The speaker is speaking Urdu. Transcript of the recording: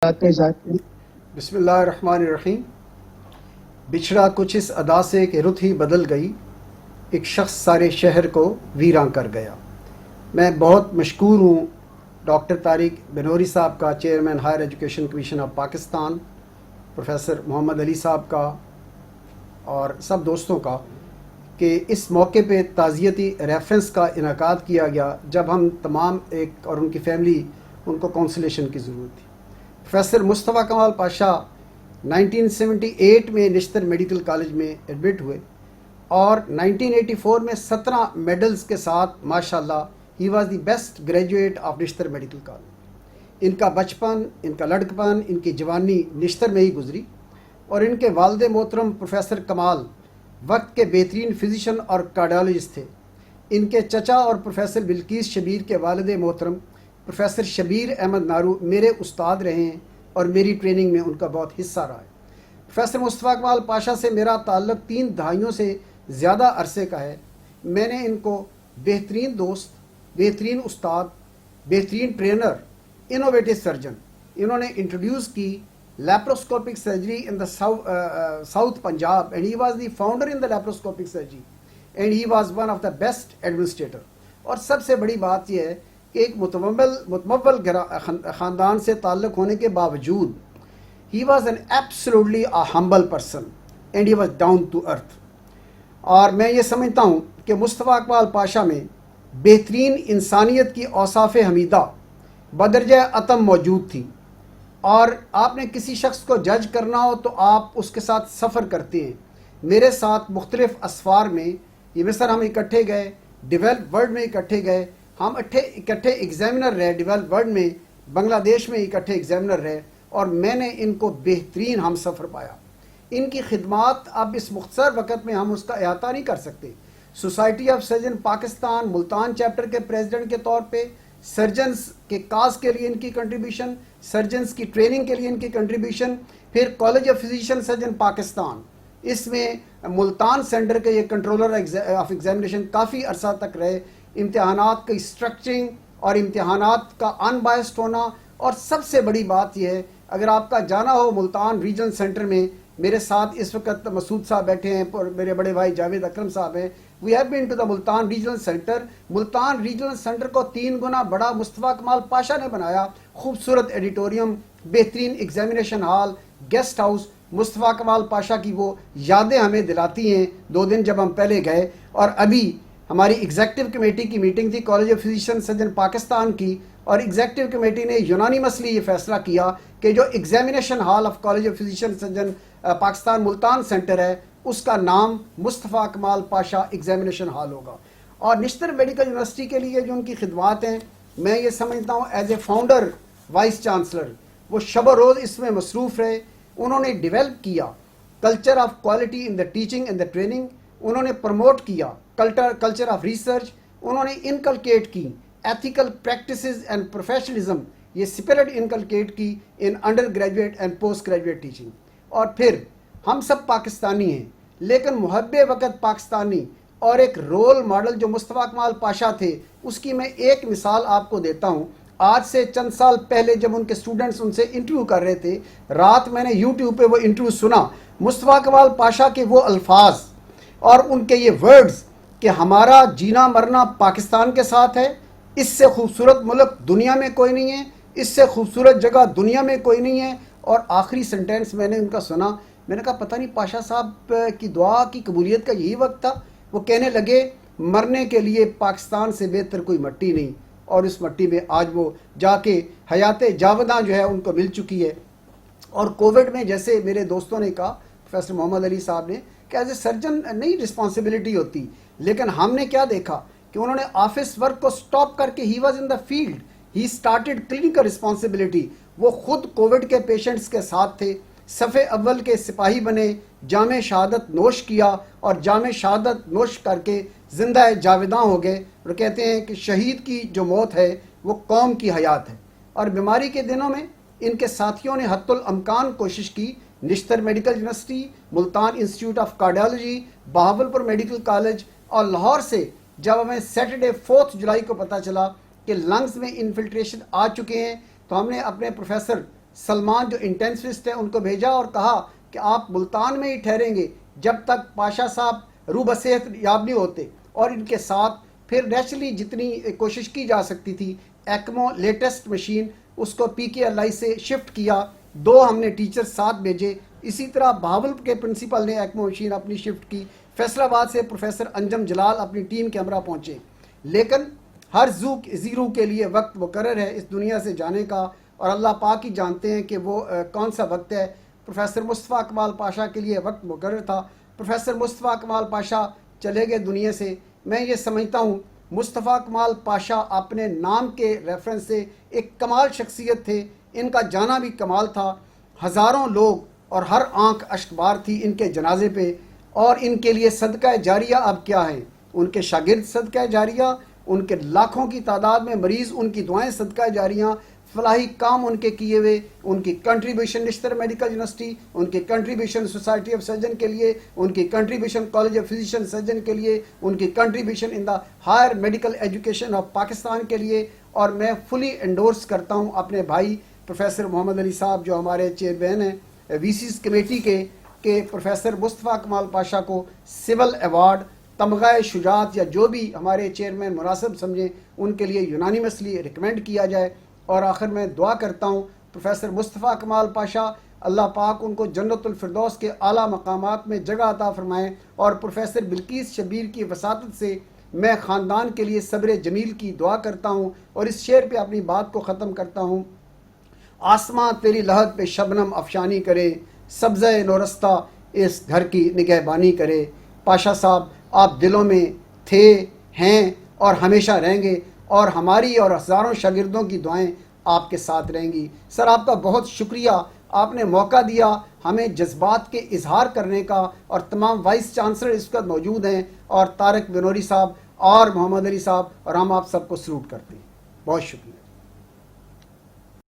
بسم اللہ الرحمن الرحیم۔ بچھڑا کچھ اس ادا سے کہ رت ہی بدل گئی، ایک شخص سارے شہر کو ویراں کر گیا۔ میں بہت مشکور ہوں ڈاکٹر طارق بنوری صاحب کا، chairman higher education commission of Pakistan, professor Muhammad Ali صاحب کا اور سب دوستوں کا کہ اس موقع پہ تعزیتی ریفرنس کا انعقاد کیا گیا جب ہم تمام ایک اور ان کی فیملی ان کو کونسلیشن کی ضرورت تھی۔ پروفیسر مصطفیٰ کمال پاشا 1978 میں نشتر میڈیکل کالج میں ایڈمٹ ہوئے اور 1984 میں 17 میڈلز کے ساتھ ماشاءاللہ he was the best graduate of Nishtar medical college. ان کا بچپن، ان کا لڑکپن، ان کی جوانی نشتر میں ہی گزری اور ان کے والد محترم پروفیسر کمال وقت کے بہترین فزیشین اور کارڈیالوجسٹ تھے۔ ان کے چچا اور پروفیسر بلقیس شبیر کے والد محترم پروفیسر شبیر احمد نارو میرے استاد رہے ہیں اور میری ٹریننگ میں ان کا بہت حصہ رہا ہے۔ پروفیسر مصطفیٰ کمال پاشا سے میرا تعلق 3 دہائیوں سے زیادہ عرصے کا ہے۔ میں نے ان کو بہترین دوست، بہترین استاد، بہترین ٹرینر، انوویٹو سرجن، انہوں نے انٹروڈیوس کی laparoscopic surgery in the south Punjab and he was the founder in the laparoscopic surgery and he was one of the best administrator. اور سب سے بڑی بات یہ ہے کہ ایک متمول خاندان سے تعلق ہونے کے باوجود he was an absolutely a humble person and he was down to earth. اور میں یہ سمجھتا ہوں کہ مصطفیٰ کمال پاشا میں بہترین انسانیت کی اوصاف حمیدہ بدرجہ اتم موجود تھی۔ اور آپ نے کسی شخص کو جج کرنا ہو تو آپ اس کے ساتھ سفر کرتے ہیں۔ میرے ساتھ مختلف اسفار میں یہ مصر ہم اکٹھے گئے، ڈیولپ ورلڈ میں اکٹھے گئے، ہم اکٹھے ایگزامینر رہے، ڈیولپ ورلڈ میں بنگلہ دیش میں اکٹھے ایگزامینر رہے اور میں نے ان کو بہترین ہم سفر پایا۔ ان کی خدمات اب اس مختصر وقت میں ہم اس کا احاطہ نہیں کر سکتے۔ Society of surgeon Pakistan Multan chapter کے پریزیڈنٹ کے طور پہ سرجنز کے کاز کے لیے ان کی کنٹریبیوشن، سرجنز کی ٹریننگ کے لیے ان کی کنٹریبیوشن، پھر college of physician surgeon Pakistan, اس میں ملتان سینٹر کے یہ کنٹرولر آف ایگزامینیشن کافی عرصہ تک رہے۔ امتحانات کی اسٹرکچرنگ اور امتحانات کا ان بائسڈ ہونا، اور سب سے بڑی بات یہ ہے اگر آپ کا جانا ہو ملتان ریجنل سینٹر میں، میرے ساتھ اس وقت مسعود صاحب بیٹھے ہیں اور میرے بڑے بھائی جاوید اکرم صاحب ہیں۔ We have been to the Multan regional centre. Multan regional centre کو 3 گنا بڑا مصطفیٰ کمال پاشا نے بنایا۔ خوبصورت ایڈیٹوریم، بہترین ایگزامینیشن ہال، گیسٹ ہاؤس، مصطفیٰ کمال پاشا کی وہ یادیں ہمیں دلاتی ہیں 2 دن جب ہم پہلے گئے۔ اور ابھی ہماری ایگزیکٹو کمیٹی کی میٹنگ تھی college of physician surgeon Pakistan کی، اور ایگزیکٹو کمیٹی نے یونانیمسلی یہ فیصلہ کیا کہ جو examination hall of college of physician surgeon Pakistan Multan centre ہے اس کا نام مصطفیٰ کمال پاشا ایگزامینیشن ہال ہوگا۔ اور نشتر میڈیکل یونیورسٹی کے لیے جو ان کی خدمات ہیں، میں یہ سمجھتا ہوں as a founder vice chancellor وہ شب و روز اس میں مصروف رہے۔ انہوں نے ڈیولپ کیا culture of quality in the teaching and the training, انہوں نے پروموٹ کیا کلچر آف ریسرچ، انہوں نے انکلکیٹ کی ایتھیکل پریکٹسز اینڈ پروفیشنلزم، یہ اسپرٹ انکلکیٹ کی ان under graduate and post graduate teaching. اور پھر ہم سب پاکستانی ہیں لیکن محب وقت پاکستانی، اور ایک رول ماڈل جو مصطفیٰ کمال پاشا تھے اس کی میں ایک مثال آپ کو دیتا ہوں۔ آج سے چند سال پہلے جب ان کے اسٹوڈنٹس ان سے انٹرویو کر رہے تھے، رات میں نے یوٹیوب پہ وہ انٹرویو سنا، مصطفیٰ کمال پاشا کے وہ الفاظ اور ان کے یہ ورڈز کہ ہمارا جینا مرنا پاکستان کے ساتھ ہے، اس سے خوبصورت ملک دنیا میں کوئی نہیں ہے، اس سے خوبصورت جگہ دنیا میں کوئی نہیں ہے۔ اور آخری سنٹینس میں نے ان کا سنا، میں نے کہا پتہ نہیں پاشا صاحب کی دعا کی قبولیت کا یہی وقت تھا۔ وہ کہنے لگے مرنے کے لیے پاکستان سے بہتر کوئی مٹی نہیں، اور اس مٹی میں آج وہ جا کے حیات جاوداں جو ہے ان کو مل چکی ہے۔ اور کووڈ میں جیسے میرے دوستوں نے کہا، پروفیسر محمد علی صاحب نے، کہ ایز اے سرجن نہیں رسپانسبلٹی ہوتی، لیکن ہم نے کیا دیکھا کہ انہوں نے آفس ورک کو سٹاپ کر کے he was in the field, he started clinical responsibility. وہ خود کووڈ کے پیشنٹس کے ساتھ تھے، صفِ اول کے سپاہی بنے، جام شہادت نوش کیا اور جام شہادت نوش کر کے زندہ جاوداں ہو گئے۔ اور کہتے ہیں کہ شہید کی جو موت ہے وہ قوم کی حیات ہے۔ اور بیماری کے دنوں میں ان کے ساتھیوں نے حتی الامکان کوشش کی، Nishtar medical university, Multan institute of cardiology, Bahawalpur medical college, اور لاہور سے جب ہمیں سیٹرڈے 4 جولائی کو پتہ چلا کہ لنگز میں انفلٹریشن آ چکے ہیں تو ہم نے اپنے پروفیسر سلمان جو انٹینسوسٹ ہیں ان کو بھیجا اور کہا کہ آپ ملتان میں ہی ٹھہریں گے جب تک پاشا صاحب روح بصیحت یاب نہیں ہوتے، اور ان کے ساتھ پھر نیچرلی جتنی کوشش کی جا سکتی تھی ایکمو لیٹسٹ مشین اس کو PKLI سے شفٹ کیا، 2 ہم نے ٹیچر ساتھ بھیجے، اسی طرح بہاول کے پرنسپل نے ایکمو مشین اپنی شفٹ کی، فیصل آباد سے پروفیسر انجم جلال اپنی ٹیم کے ہمراہ پہنچے، لیکن ہر زیرو کے لیے وقت مقرر ہے اس دنیا سے جانے کا، اور اللہ پاک ہی جانتے ہیں کہ وہ کون سا وقت ہے۔ پروفیسر مصطفیٰ کمال پاشا کے لیے وقت مقرر تھا، پروفیسر مصطفیٰ کمال پاشا چلے گئے دنیا سے۔ میں یہ سمجھتا ہوں مصطفیٰ کمال پاشا اپنے نام کے ریفرنس سے ایک کمال شخصیت تھے، ان کا جانا بھی کمال تھا، ہزاروں لوگ اور ہر آنکھ اشکبار تھی ان کے جنازے پہ، اور ان کے لیے صدقہ جاریہ اب کیا ہے؟ ان کے شاگرد صدقہ جاریہ، ان کے لاکھوں کی تعداد میں مریض ان کی دعائیں صدقہ جاریہ، فلاحی کام ان کے کیے ہوئے، ان کی کنٹریبیوشن نشتر میڈیکل یونیورسٹی، ان کی کنٹریبیوشن سوسائٹی آف سرجن کے لیے، ان کی contribution college of physician surgeon کے لیے، ان کی contribution in the higher medical education of Pakistan کے لیے، اور میں فلی انڈورس کرتا ہوں اپنے بھائی پروفیسر محمد علی صاحب جو ہمارے چیئرمین ہیں VC's کمیٹی کے، کہ پروفیسر مصطفیٰ کمال پاشا کو سول ایوارڈ، تمغہ شجاعت یا جو بھی ہمارے چیئرمین مناسب سمجھیں ان کے لیے یونانیمسلی ریکمینڈ کیا جائے۔ اور آخر میں دعا کرتا ہوں پروفیسر مصطفیٰ کمال پاشا، اللہ پاک ان کو جنت الفردوس کے اعلیٰ مقامات میں جگہ عطا فرمائیں، اور پروفیسر بلقیس شبیر کی وساطت سے میں خاندان کے لیے صبر جمیل کی دعا کرتا ہوں، اور اس شعر پہ اپنی بات کو ختم کرتا ہوں۔ آسماں تیری لہد پہ شبنم افشانی کرے، سبزہ نورستہ اس گھر کی نگہبانی کرے۔ پاشا صاحب آپ دلوں میں تھے، ہیں اور ہمیشہ رہیں گے، اور ہماری اور ہزاروں شاگردوں کی دعائیں آپ کے ساتھ رہیں گی۔ سر آپ کا بہت شکریہ، آپ نے موقع دیا ہمیں جذبات کے اظہار کرنے کا، اور تمام وائس چانسلر اس وقت موجود ہیں، اور طارق بنوری صاحب اور محمد علی صاحب، اور ہم آپ سب کو سلوٹ کرتے ہیں۔ بہت شکریہ۔